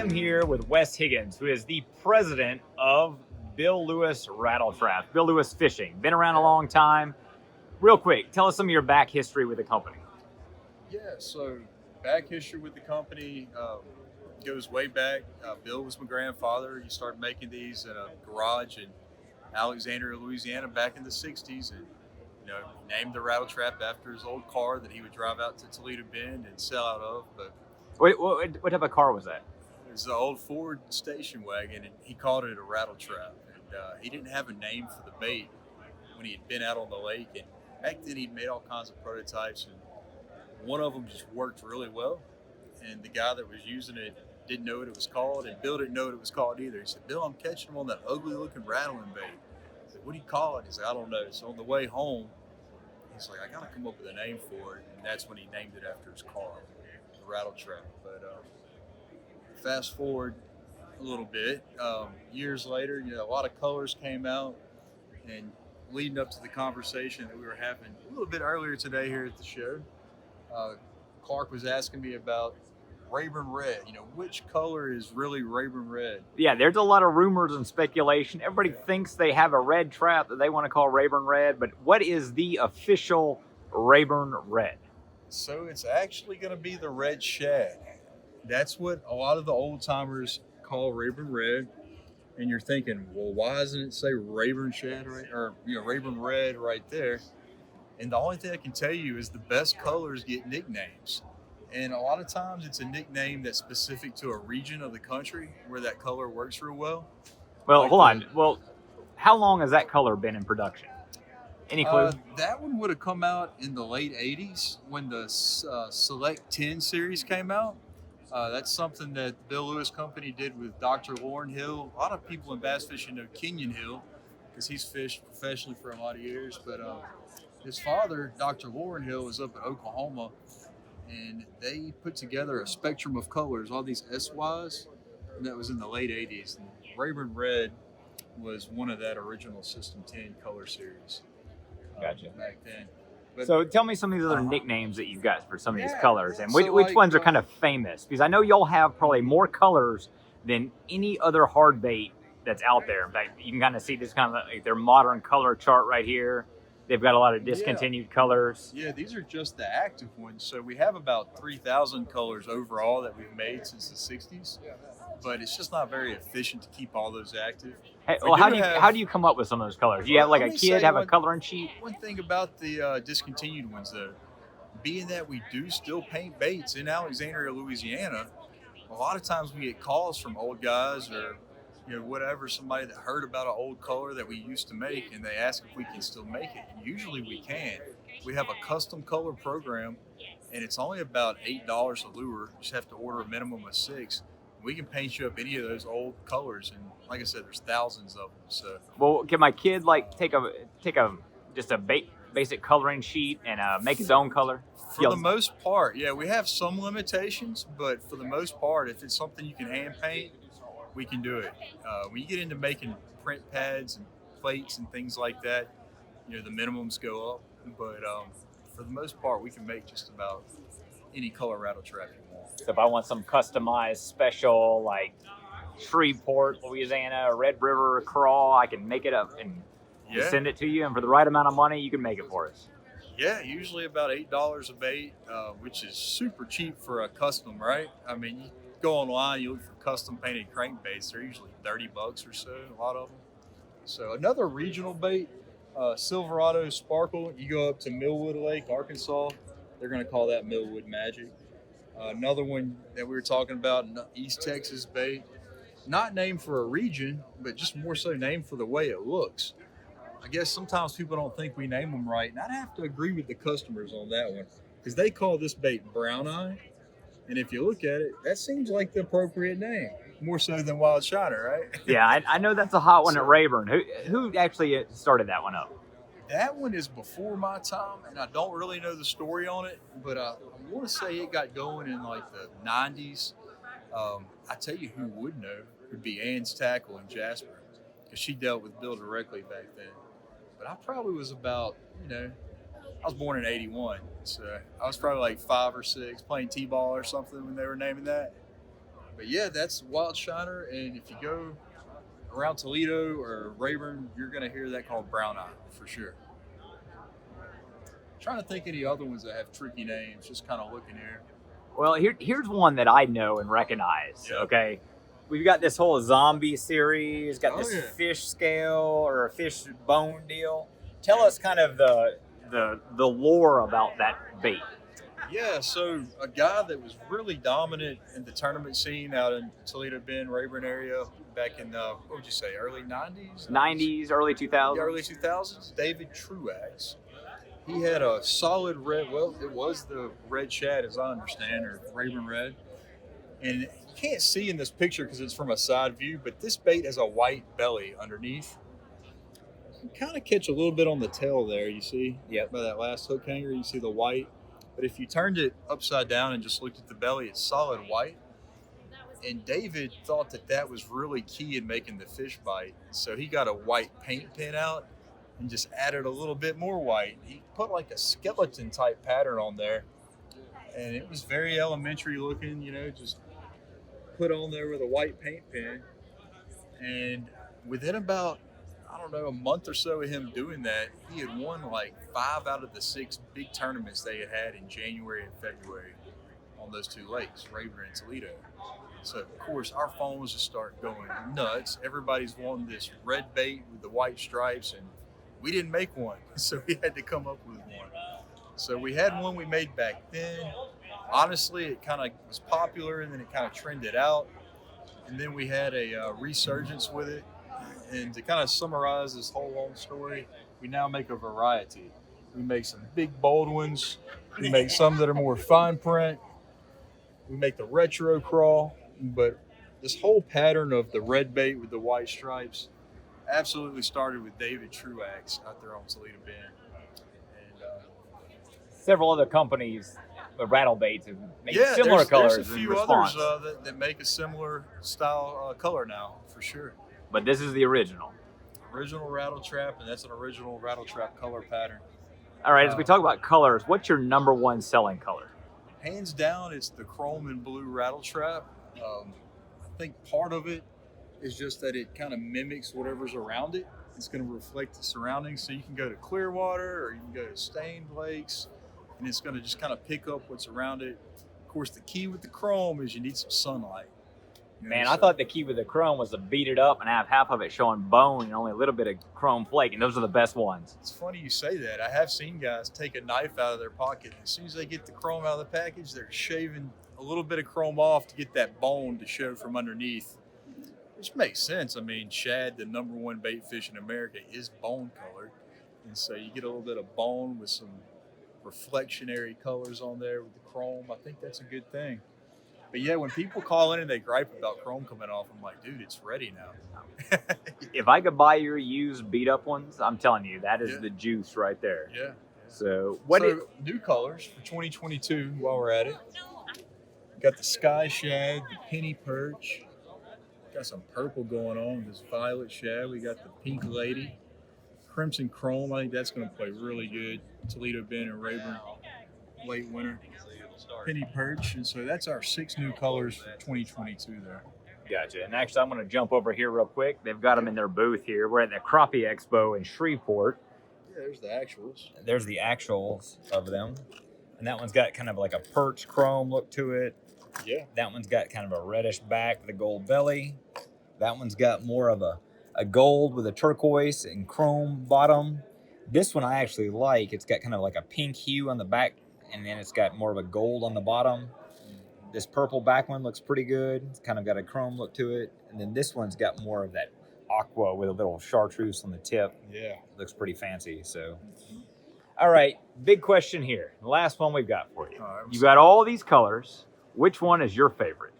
I'm here with Wes Higgins, who is the president of Bill Lewis Rattle Trap, Bill Lewis Fishing. Been around a long time. Real quick, tell us some of your back history with the company. Yeah, so back history with the company goes way back. Bill was my grandfather. He started making these in a garage in Alexandria, Louisiana back in the 60s. And, named the rattle trap after his old car that he would drive out to Toledo Bend and sell out of. But What type of car was that? it was the old Ford station wagon, and he called it a rattle trap. And he didn't have a name for the bait when he had been out on the lake. And back then, he'd made all kinds of prototypes, and one of them just worked really well. And the guy that was using it didn't know what it was called, and Bill didn't know what it was called either. He said, "Bill, I'm catching them on that ugly-looking rattling bait." I said, "What do you call it?" He said, "I don't know." So on the way home, he's like, "I got to come up with a name for it." And that's when he named it after his car, the rattle trap. But fast forward a little bit, years later, a lot of colors came out, and leading up to the conversation that we were having a little bit earlier today here at the show, Clark was asking me about Rayburn Red. Which color is really Rayburn Red? Yeah, there's a lot of rumors and speculation. Everybody thinks they have a red trap that they want to call Rayburn Red, but what is the official Rayburn Red? So it's actually going to be the Red Shad. That's what a lot of the old timers call Rayburn Red. And you're thinking, well, why doesn't it say Rayburn Shad Rayburn Red right there? And the only thing I can tell you is the best colors get nicknames. And a lot of times it's a nickname that's specific to a region of the country where that color works real well. Well, hold on. Well, how long has that color been in production? Any clue? That one would have come out in the late 80s when the Select 10 series came out. That's something that the Bill Lewis Company did with Dr. Lauren Hill. A lot of people in bass fishing know Kenyon Hill because he's fished professionally for a lot of years. But his father, Dr. Lauren Hill, was up in Oklahoma, and they put together a spectrum of colors, all these SYs, and that was in the late 80s. And Rayburn Red was one of that original System 10 color series. Gotcha. Back then. But, So tell me some of these other nicknames that you've got for some of these Yeah. colors, and So, which like, ones are kind of famous? Because I know y'all have probably more colors than any other hard bait that's out there. In fact, you can kind of see this kind of like their modern color chart right here. They've got a lot of discontinued colors. Yeah, these are just the active ones. So we have about 3,000 colors overall that we've made since the 60s, but it's just not very efficient to keep all those active. Hey, We well, do how do you come up with some of those colors? Do you have like Let a me kid say have a one- coloring sheet? One thing about the discontinued ones, though, being that we do still paint baits in Alexandria, Louisiana, a lot of times we get calls from old guys or whatever, somebody that heard about an old color that we used to make, and they ask if we can still make it. And usually we can. We have a custom color program, and it's only about $8 a lure. You just have to order a minimum of 6. We can paint you up any of those old colors, and like I said, there's thousands of them. So Well, can my kid like take a just a basic coloring sheet and make his own color? for the most part, yeah, we have some limitations, but for the most part, if it's something you can hand paint, we can do it. When you get into making print pads and plates and things like that, the minimums go up. But for the most part, we can make just about any color rattle trap you want. So if I want some customized special like Shreveport, Louisiana, Red River crawl, I can make it up and Yeah, send it to you, and for the right amount of money, you can make it for us. yeah, usually about $8 a bait, which is super cheap for a custom, right? I mean, you go online, you look for custom painted crankbaits. They're usually $30 or so, a lot of them. So another regional bait, Silverado Sparkle. You go up to Millwood Lake, Arkansas. They're going to call that Millwood Magic. Another one that we were talking about, East Texas bait. Not named for a region, but just more so named for the way it looks. I guess sometimes people don't think we name them right, and I'd have to agree with the customers on that one, because they call this bait Brown Eye, and if you look at it, that seems like the appropriate name, more so than Wild Shiner, right? Yeah, I know that's a hot one So- at Rayburn. Who actually started that one up? That one is before my time, and I don't really know the story on it, but I want to say it got going in like the 90s. I tell you who would know would be Ann's Tackle in Jasper, because she dealt with Bill directly back then. But I probably was about, I was born in 81, so I was probably like 5 or 6 playing T-ball or something when they were naming that. But yeah, that's Wild Shiner. And if you go around Toledo or Rayburn, you're going to hear that called Brown Eye for sure. Trying to think of any other ones that have tricky names. Just kind of looking here. Well, here's one that I know and recognize. Yeah. Okay, we've got this whole zombie series, got this yeah. fish scale or a fish bone deal. Tell us kind of the lore about that bait. Yeah, so a guy that was really dominant in the tournament scene out in Toledo Bend, Rayburn area back in, what would you say, early 90s? 90s, early 2000s. Yeah, early 2000s, David Truax. He had a solid red, well, it was the red shad as I understand, or Rayburn red. And you can't see in this picture because it's from a side view, but this bait has a white belly underneath. You kind of catch a little bit on the tail there, you see? Yeah. By that last hook hanger, you see the white. But if you turned it upside down and just looked at the belly, it's solid white. And David thought that that was really key in making the fish bite. So he got a white paint pen out and just added a little bit more white. He put like a skeleton type pattern on there. And it was very elementary looking, just put on there with a white paint pen. And within about, I don't know, a month or so of him doing that, he had won like 5 out of the 6 big tournaments they had in January and February on those 2 lakes, Rayburn and Toledo. So, of course, our phones just start going nuts. Everybody's wanting this red bait with the white stripes, and we didn't make one, so we had to come up with one. So we had one we made back then. Honestly, it kind of was popular, and then it kind of trended out. And then we had a resurgence with it. And to kind of summarize this whole long story, we now make a variety. We make some big, bold ones. We make some that are more fine print. We make the retro crawl. But this whole pattern of the red bait with the white stripes absolutely started with David Truax out there on Toledo Bend. And several other companies with rattle baits have made similar colors. There's a few in others response. that make a similar style color now, for sure. But this is the original. Original rattle trap, and that's an original rattle trap color pattern. All right, as we talk about colors, what's your number one selling color? Hands down, it's the chrome and blue rattle trap. I think part of it is just that it kind of mimics whatever's around it. It's going to reflect the surroundings. So you can go to Clearwater or you can go to stained lakes, and it's going to just kind of pick up what's around it. Of course, the key with the chrome is you need some sunlight. Man, I thought the key with the chrome was to beat it up and have half of it showing bone and only a little bit of chrome flake, and those are the best ones. It's funny you say that. I have seen guys take a knife out of their pocket, and as soon as they get the chrome out of the package, they're shaving a little bit of chrome off to get that bone to show from underneath, which makes sense. I mean, shad, the number one bait fish in America, is bone colored, and so you get a little bit of bone with some reflectionary colors on there with the chrome. I think that's a good thing. But yeah, when people call in and they gripe about chrome coming off, I'm like, dude, it's ready now. If I could buy your used beat up ones, I'm telling you, that is the juice right there. Yeah. So new colors for 2022 while we're at it. Got the sky shad, the penny perch. Got some purple going on, this violet shad. We got the pink lady. Crimson chrome, I think that's going to play really good. Toledo Bend and Rayburn late winter. Penny perch, and so that's our 6 new colors for 2022 there. Gotcha. And actually, I'm going to jump over here real quick. They've got them in their booth here. We're at the Crappie Expo in Shreveport. Yeah, there's the actuals. There's the actuals of them. And that one's got kind of like a perch chrome look to it. Yeah. That one's got kind of a reddish back with a gold belly. That one's got more of a gold with a turquoise and chrome bottom. This one I actually like. It's got kind of like a pink hue on the back, and then it's got more of a gold on the bottom. This purple back one looks pretty good. It's kind of got a chrome look to it. And then this one's got more of that aqua with a little chartreuse on the tip. Yeah. Looks pretty fancy. So, all right, big question here. The last one we've got for you. You got all these colors. Which one is your favorite?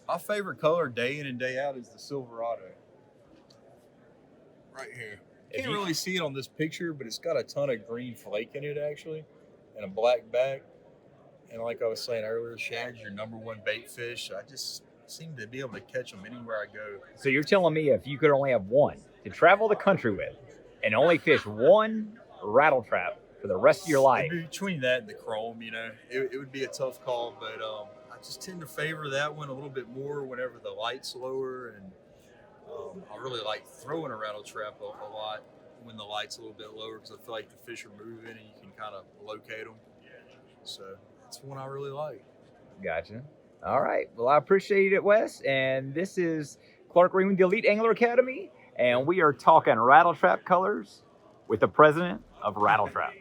My favorite color day in and day out is the Silverado. Right here. Can't really see it on this picture, but it's got a ton of green flake in it, actually, and a black back. And like I was saying earlier, shad's your number one bait fish. I just seem to be able to catch them anywhere I go. So you're telling me if you could only have one to travel the country with and only fish one rattle trap for the rest of your life? Between that and the chrome, it would be a tough call. But I just tend to favor that one a little bit more whenever the light's lower, and I really like throwing a rattle trap a lot when the light's a little bit lower because I feel like the fish are moving and you can kind of locate them. So that's one I really like. Gotcha. All right. Well, I appreciate it, Wes. And this is Clark Green with the Elite Angler Academy, and we are talking rattle trap colors with the president of Rattle Trap.